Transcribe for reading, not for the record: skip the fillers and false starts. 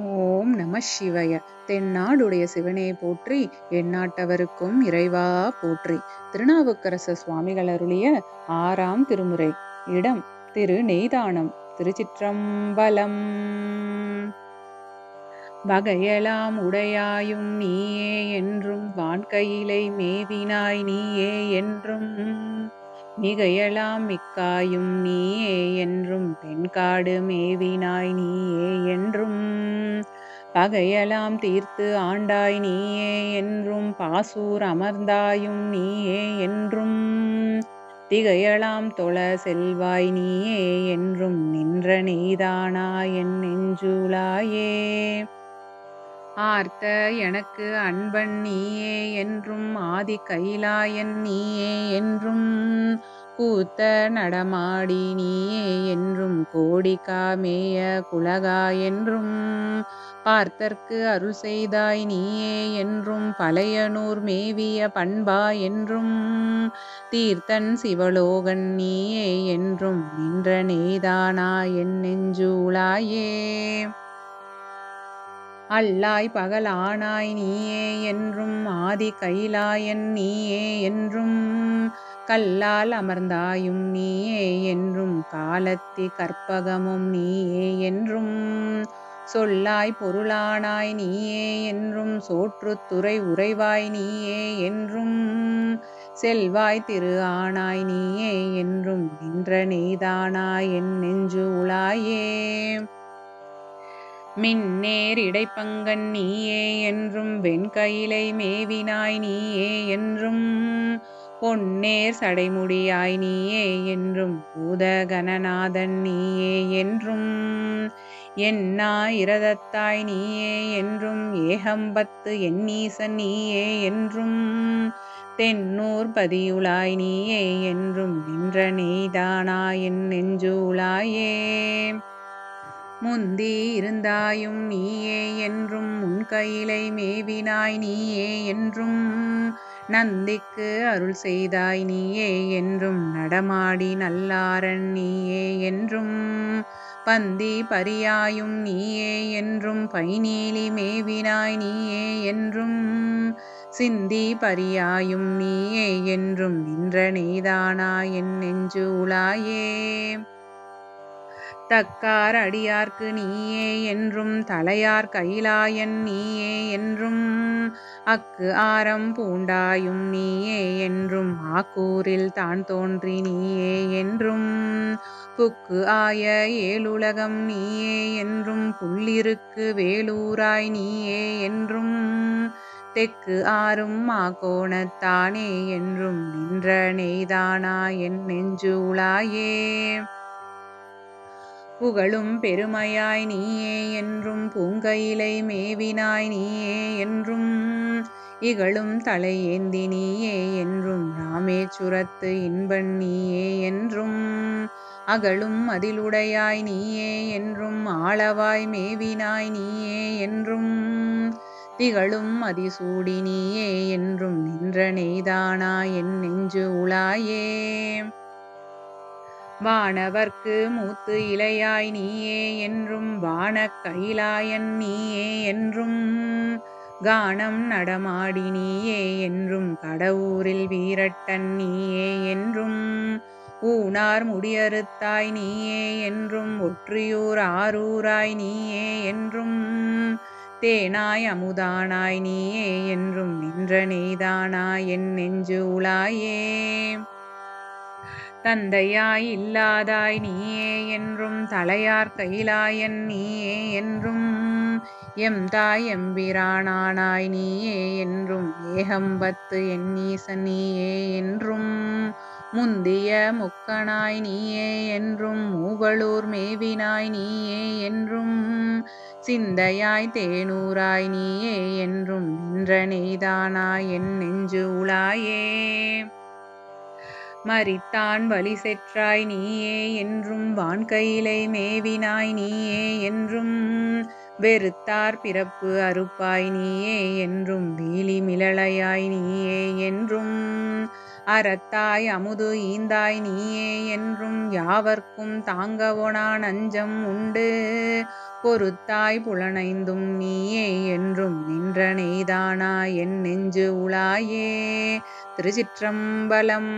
ஓம் நம சிவய. தென்னாடுடைய சிவனே போற்றி, எந்நாட்டவருக்கும் இறைவா போற்றி. திருநாவுக்கரசு சுவாமிகள் அருளிய 6ஆம் திருமுறை. இடம் திரு நெய்தானம். திருச்சிற்றம்பலம். வகையெல்லாம் உடையாயும் நீயே என்றும், வான்கையிலை மேவினாய் நீயே என்றும், மிகையெல்லாம் மிக்காயும் நீயே என்றும், பெண்காடு மேவினாய் நீயே என்றும், பகையெல்லாம் தீர்த்து ஆண்டாய் நீயே என்றும், பாசூர் அமர்ந்தாயும் நீயே என்றும், திகையெல்லாம் தொழ செல்வாய் நீயே என்றும், நின்ற நெய்தானாய் என் நெஞ்சுளாயே. ஆர்த்த எனக்கு அன்பன் நீயே என்றும், ஆதி கைலாயன் நீயே என்றும், கூத்த நடமாடி நீயே என்றும், கோடிகாமேய குலகா என்றும், பார்த்தற்கு அருள் செய்தாய் நீயே என்றும், பழையனூர் மேவிய பண்பா என்றும், தீர்த்தன் சிவலோகன் நீயே என்றும், நின்ற நெய்தானாய் என் நெஞ்சுளாயே. அல்லாய் பகல் ஆனாய் நீயே என்றும், ஆதி கைலாயன் நீயே என்றும், கல்லால் அமர்ந்தாயும் நீயே என்றும், காலத்தி கற்பகமும் நீயே என்றும், சொல்லாய் பொருளானாய் நீயே என்றும், சோற்றுத்துறை உறைவாய் நீயே என்றும், செல்வாய் திரு ஆனாய் நீயே என்றும், நின்ற நெய்தானாய் என் நெஞ்சுளாயே. மின்னேர் இடைப்பங்கன் நீயே என்றும், வெண்கயிலை மேவினாய் நீயே என்றும், பொன்னேர் சடைமுடியாய் நீயே என்றும், பூதகணநாதன் நீயே என்றும், என்னா இரதத்தாய் நீயே என்றும், ஏகம்பத்து எண்ணீசன் நீயே என்றும், தென்னூர் பதியுளாய் நீயே என்றும், நின்ற நெய்தானாய் என் நெஞ்சுளாயே. முந்தி இருந்தாயும் நீயே என்றும், முன்கையிலை மேவினாய் நீயே என்றும், நந்திக்கு அருள் செய்தாய் நீயே என்றும், நடமாடி நல்லாரன் நீயே என்றும், பந்தி பரியாயும் நீயே என்றும், பைநீலி மேவினாய் நீயே என்றும், சிந்தி பரியாயும் நீயே என்றும், நின்ற நெய்தானாய் என் நெஞ்சுளாயே. தக்கார் அடியார்க்கு நீயே என்றும், தலையார் கைலாயன் நீயே என்றும், அக்கு ஆரம் பூண்டாயும் நீயே என்றும், ஆக்கூரில் தான் தோன்றி நீயே என்றும், புக்கு ஆய ஏழுலகம் நீயே என்றும், புள்ளிருக்கு வேலூராய் நீயே என்றும், தெக்கு ஆறும் மாகோணத்தானே என்றும், நின்ற நெய்தானாய் என் நெஞ்சுளாயே. புகழும் பெருமையாய் நீயே என்றும், பூங்கையிலை மேவினாய் நீயே என்றும், இகழும் தலையேந்தி நீயே என்றும், ராமேச்சுரத்து இன்பன் நீயே என்றும், அகலும் அதிலுடையாய் நீயே என்றும், ஆளவாய் மேவினாய் நீயே என்றும், திகழும் அதிசூடி நீயே என்றும், நின்ற நெய்தானாய் என் நெஞ்சுளாயே. வானவர்க்கு மூத்து இளையாய் நீயே என்றும், வானக் கைலாயன் நீயே என்றும், கானம் நடமாடி நீயே என்றும், கடவுரில் வீரட்டன் நீயே என்றும், ஊனார் முடியறுத்தாய் நீயே என்றும், ஒற்றியூர் ஆரூராய் நீயே என்றும், தேனாய் அமுதானாய் நீயே என்றும், நின்ற நெய்தானாய் என் நெஞ்சுளாயே. தந்தையாய் இல்லாதாய் நீயே என்றும், தலையார் கைலாயன் நீயே என்றும், எம் தாய் எம்பிரானானாய் நீயே என்றும், ஏகம்பத்து எண்ணீசன் நீயே என்றும், முந்திய முக்கனாய் நீயே என்றும், மூவலூர் மேவினாய் நீயே என்றும், சிந்தையாய் தேனூராய் நீயே என்றும், நின்ற நெய்தானாய் என் நெஞ்சுளாயே. மரித்தான் வழி செற்றாய் நீயே என்றும், வான்கையிலை மேவினாய் நீயே என்றும், வெறுத்தார் பிறப்பு அறுப்பாய் நீயே என்றும், வீலி மிளலையாய் நீயே என்றும், அறத்தாய் அமுது ஈந்தாய் நீயே என்றும், யாவர்க்கும் தாங்கவொணா நஞ்சம் உண்டு, பொறுத்தாய் புலனைந்தும் நீயே என்றும் நின்ற நெய்தானாய் என் நெஞ்சு உளாயே. திருச்சிற்றம்பலம்.